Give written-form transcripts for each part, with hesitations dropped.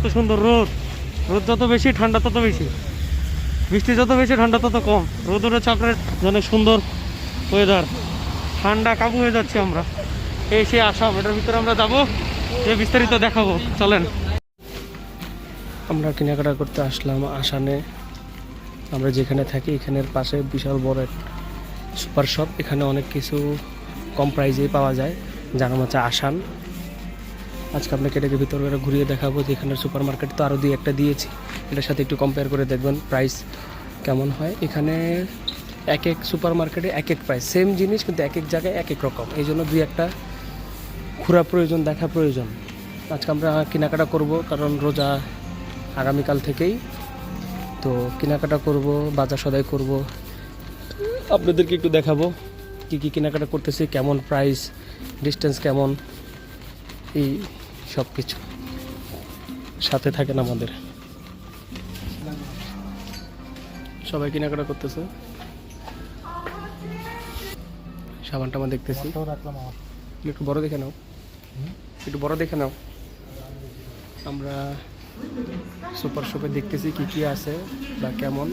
এত সুন্দর রোদ, রোদ যত বেশি ঠান্ডা তত বেশি, বৃষ্টি যত বেশি ঠান্ডা তত কম। রোদ উঠেছে আপনার, অনেক সুন্দর ওয়েদার, ঠান্ডা কাবু হয়ে যাচ্ছে আমরা। এই সে আসাম, এটার ভিতরে আমরা যাবো, যে বিস্তারিত দেখাবো, চলেন। আমরা কেনাকাটা করতে আসলাম আসানে। আমরা যেখানে থাকি এখানের পাশে বিশাল বড় এক সুপার শপ, এখানে অনেক কিছু কম প্রাইসেই পাওয়া যায়, যার নাম হচ্ছে আসান। আজকে আপনাকে এটাকে ভিতরে ঘুরিয়ে দেখাবো যে এখানের সুপার মার্কেট তো আরও দুই একটা দিয়েছি, এটার সাথে একটু কম্পেয়ার করে দেখবেন প্রাইস কেমন হয়। এখানে এক এক সুপার মার্কেটে এক এক প্রাইস, সেম জিনিস কিন্তু এক এক জায়গায় এক এক রকম, এই জন্য দুই একটা ঘোরা প্রয়োজন, দেখা প্রয়োজন। আজকে আমরা কেনাকাটা করব, কারণ রোজা আগামীকাল থেকেই, তো কেনাকাটা করব, বাজার সদাই করব, আপনাদেরকে একটু দেখাবো কী কী কেনাকাটা করতেছি, কেমন প্রাইস, ডিস্টেন্স কেমন, এই সব কিছু সাথে থাকেন আমাদের। সবাই কেনাকাটা করতেছে, সাবান টাবান দেখতেছি। একটু বড় দেখে নাও, একটু বড় দেখে নাও। আমরা সুপার শপে দেখতেছি কি কি আছে বা কেমন,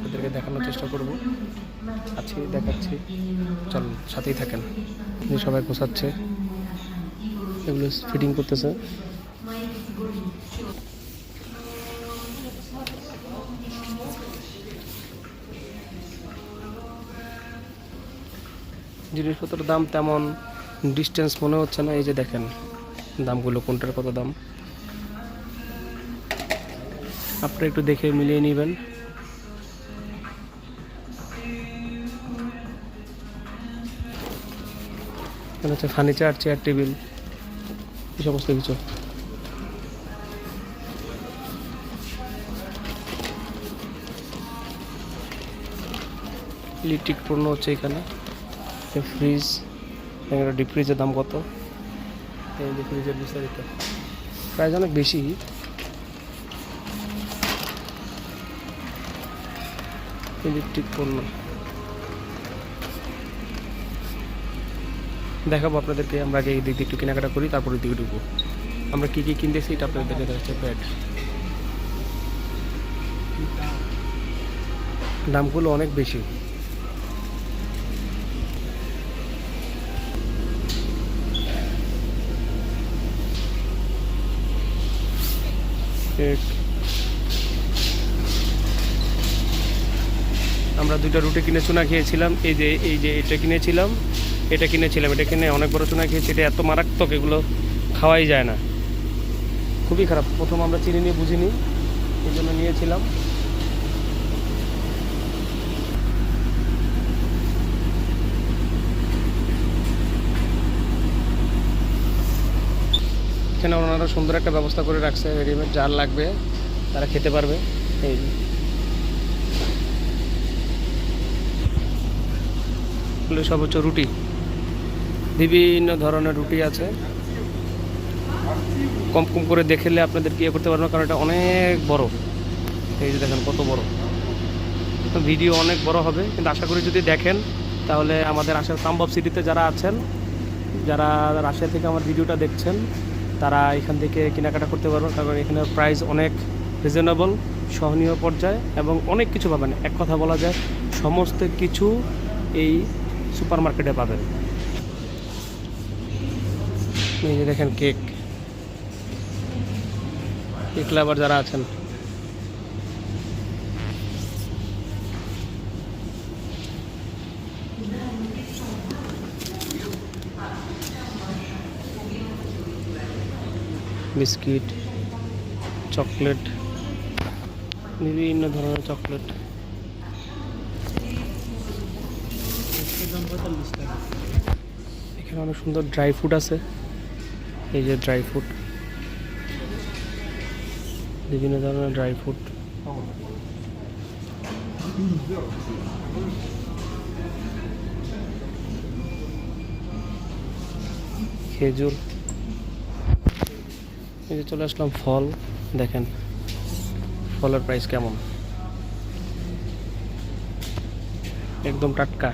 তাদেরকে দেখানোর চেষ্টা করব। আছি, দেখাচ্ছি, চল সাথেই থাকেন। সবাই গোছাচ্ছে, এগুলো ফিটিং করতেছে। জিনিসপত্রের দাম তেমন ডিস্টেন্স মনে হচ্ছে না, এই যে দেখেন দামগুলো, কোনটার কত দাম আপনারা একটু দেখে মিলিয়ে নেবেন। এখানে হচ্ছে ফার্নিচার, চেয়ার টেবিল, এই সমস্ত কিছু। ইলেকট্রিক পণ্য হচ্ছে এখানে, ফ্রিজ, এখানে ডিপ ফ্রিজের দাম কত, এই যে ফ্রিজের বিস্তারিত, প্রাইস অনেক বেশি। ইলেকট্রিক পণ্য দেখাবো আপনাদেরকে। আমরা আগে এই দিক দিয়ে একটু কেনাকাটা করি, তারপরে দিকে ঢুকবো। আমরা কী কী কিনতেছি এটা আপনাদের দেখাচ্ছে। প্যাড দামগুলো অনেক বেশি। আমরা দুইটা রুটি কিনে চুনা খেয়েছিলাম, এই যে এটা কিনেছিলাম, এটা কিনে অনেক বড় চুনা খেয়েছি। এটা এত মারাত্মক, এগুলো খাওয়াই যায় না, খুবই খারাপ। প্রথম আমরা চিনি নিয়ে বুঝিনি, এই জন্য নিয়েছিলাম। এখানে ওনারা সুন্দর একটা ব্যবস্থা করে রাখছে, রেডিমেড, যার লাগবে তারা খেতে পারবে। এই সব হচ্ছে রুটি, বিভিন্ন ধরনের রুটি আছে। কম কম করে দেখলে আপনাদের ইয়ে করতে পারবেন, কারণ এটা অনেক বড়। এই যে দেখেন কত বড়, ভিডিও অনেক বড় হবে, কিন্তু আশা করি যদি দেখেন তাহলে আমাদের আসার তাম্বব সিটিতে যারা আছেন, যারা রাশিয়া থেকে আমার ভিডিওটা দেখছেন, তারা এখান থেকে কেনাকাটা করতে পারবেন, কারণ এখানে প্রাইস অনেক রিজনেবল, সহনীয় পর্যায়ে, এবং অনেক কিছু পাবেন। এক কথা বলা যায় সমস্ত কিছু এই সুপার মার্কেটে পাবেন। এই যে দেখেন কেক লাভার যারা আছেন, বিস্কিট, চকলেট, বিভিন্ন ধরনের চকলেট। এখানে অনেক সুন্দর ড্রাই ফ্রুট আছে, এই যে ড্রাই ফ্রুট, বিভিন্ন ধরনের ড্রাই ফ্রুট। খেজুর, এই যে চলে আসলাম ফল, দেখেন ফলের প্রাইস কেমন, একদম টাটকা।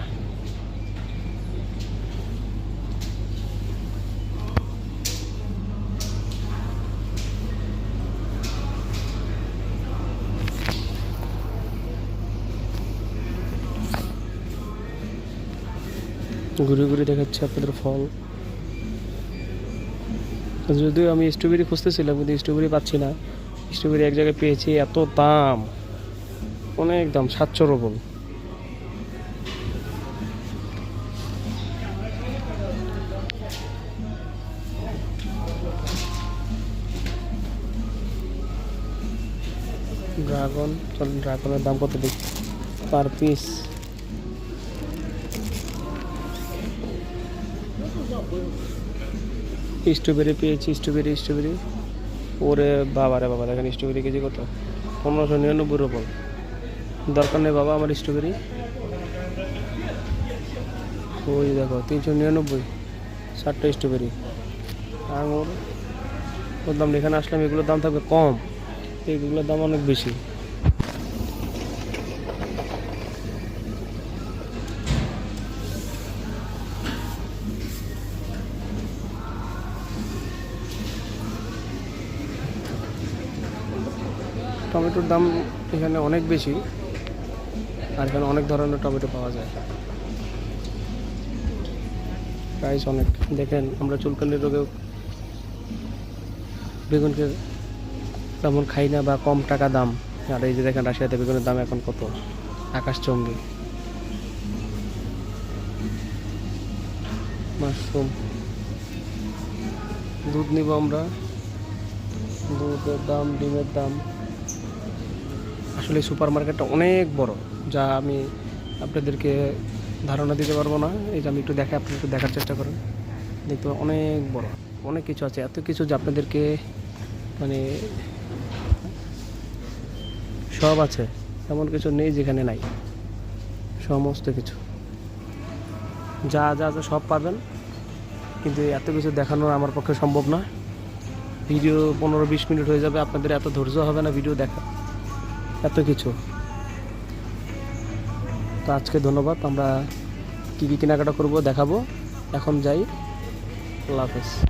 ঘুরে ঘুরে দেখাচ্ছে আপনাদের ফল। যদিও আমি স্ট্রবেরি খুঁজতেছিলাম কিন্তু স্ট্রবেরি পাচ্ছি না। স্ট্রবেরি এক জায়গায় পেয়েছি, এত দাম, অনেক দাম, 700 রুবল। ড্রাগন, চলুন ড্রাগনের দাম কত দেখি পার পিস। স্ট্রবেরি পেয়েছি, স্ট্রবেরি। ওরে বাবা রে বাবা, দেখেন স্ট্রবেরি কেজি কত, 1599 রুবল। দরকার নেই বাবা আমার স্ট্রবেরি। ওই দেখো 399, 60টা স্ট্রবেরি। আঙুর ওর দাম, এখানে আসলাম এগুলোর দাম থাকবে কম, এগুলোর দাম অনেক বেশি। টমেটোর দাম এখানে অনেক বেশি, আর এখানে অনেক ধরনের টমেটো পাওয়া যায়, প্রাইস অনেক। দেখেন আমরা চুলকানির রোগেও বেগুনকে তেমন খাই না বা কম টাকা দাম, আর এই যে দেখেন রাশিয়াতে বেগুনের দাম এখন কত, আকাশচুম্বী। মাশরুম, দুধ নিব আমরা, দুধের দাম, ডিমের দাম। আসলে সুপার মার্কেটটা অনেক বড়, যা আমি আপনাদেরকে ধারণা দিতে পারবো না। এই যে আমি একটু দেখে, আপনি একটু দেখার চেষ্টা করেন, দেখতে অনেক বড়, অনেক কিছু আছে, এত কিছু যে আপনাদেরকে মানে সব আছে, এমন কিছু নেই যেখানে নাই, সমস্ত কিছু যা যা যা সব পাবেন, কিন্তু এত কিছু দেখানো আমার পক্ষে সম্ভব না। ভিডিও 15-20 মিনিট হয়ে যাবে, আপনাদের এত ধৈর্য হবে না ভিডিও দেখা, এত কিছু। তো আজকে ধন্যবাদ, আমরা কী কী কেনাকাটা করবো দেখাবো, এখন যাই, আল্লাহ হাফেজ।